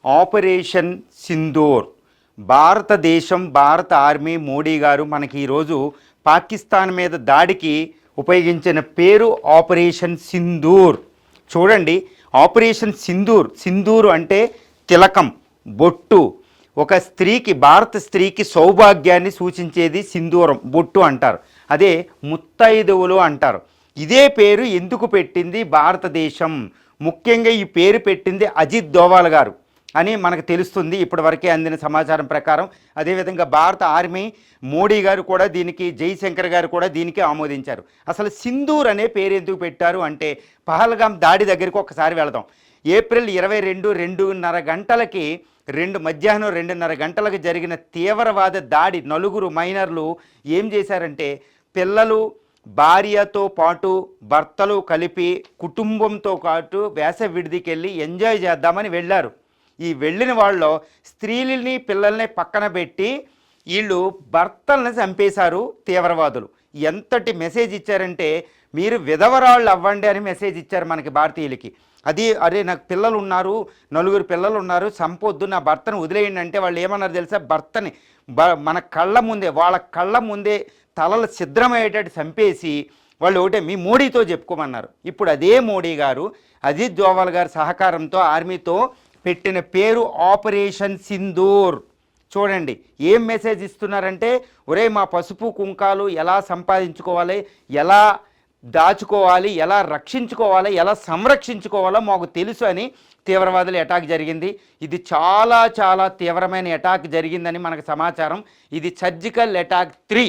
Operation Sindoor. భారతదేశం, భారత army, Modi గారు మనకి ఈరోజు పాకిస్తాన్ మీద దాడికి ఉపయోగించిన పేరు ఆపరేషన్ సింధూర్. చూడండి, ఆపరేషన్ సింధూర్. సింధూరు అంటే తిలకం, బొట్టు. ఒక స్త్రీకి, భారత స్త్రీకి సౌభాగ్యాన్ని సూచించేది సింధూరం, బొట్టు అంటారు. అదే ముత్తైదువులు అంటారు. ఇదే పేరు ఎందుకు పెట్టింది భారతదేశం? ముఖ్యంగా ఈ పేరు పెట్టింది అజిత్ దోవాల్ గారు అని మనకు తెలుస్తుంది ఇప్పటివరకే అందిన సమాచారం ప్రకారం. అదేవిధంగా భారత ఆర్మీ, మోడీ గారు కూడా దీనికి, జైశంకర్ గారు కూడా దీనికి ఆమోదించారు. అసలు సింధూర్ అనే పేరు ఎందుకు పెట్టారు అంటే, పహల్గాం దాడి దగ్గరికి ఒకసారి వెళదాం. ఏప్రిల్ 22, 2:30 గంటలకి, మధ్యాహ్నం 2:30 గంటలకు జరిగిన తీవ్రవాద దాడి. 4 మైనర్లు ఏం చేశారంటే, పిల్లలు, భార్యతో పాటు భర్తలు కలిపి కుటుంబంతో పాటు వేసవి విడిదికి వెళ్ళి ఎంజాయ్ చేద్దామని వెళ్ళారు. ఈ వెళ్ళిన వాళ్ళలో స్త్రీలని, పిల్లల్ని పక్కన పెట్టి వీళ్ళు భర్తలను చంపేశారు తీవ్రవాదులు. ఎంతటి మెసేజ్ ఇచ్చారంటే, మీరు విధవరాళ్ళు అవ్వండి అని మెసేజ్ ఇచ్చారు మనకి భారతీయులకి. అది, అరే నాకు పిల్లలు ఉన్నారు, 4 పిల్లలు ఉన్నారు, చంపొద్దు, నా భర్తను వదిలేయండి అంటే వాళ్ళు ఏమన్నారు తెలుసా? భర్తని మన కళ్ళ ముందే, వాళ్ళ కళ్ళ ముందే తలలు ఛిద్రమయ్యేటట్టు చంపేసి వాళ్ళు ఒకటే మీ మోడీతో చెప్పుకోమన్నారు. ఇప్పుడు అదే మోడీ గారు అజిత్ దోవాల్ గారి సహకారంతో ఆర్మీతో పెట్టిన పేరు ఆపరేషన్ సింధూర్. చూడండి ఏం మెసేజ్ ఇస్తున్నారంటే, ఒరే మా పసుపు కుంకాలు ఎలా సంపాదించుకోవాలి, ఎలా దాచుకోవాలి, ఎలా రక్షించుకోవాలి, ఎలా సంరక్షించుకోవాలో మాకు తెలుసు అని తీవ్రవాదులు అటాక్ జరిగింది. ఇది చాలా చాలా తీవ్రమైన అటాక్ జరిగిందని మనకు సమాచారం. ఇది సర్జికల్ అటాక్ 3.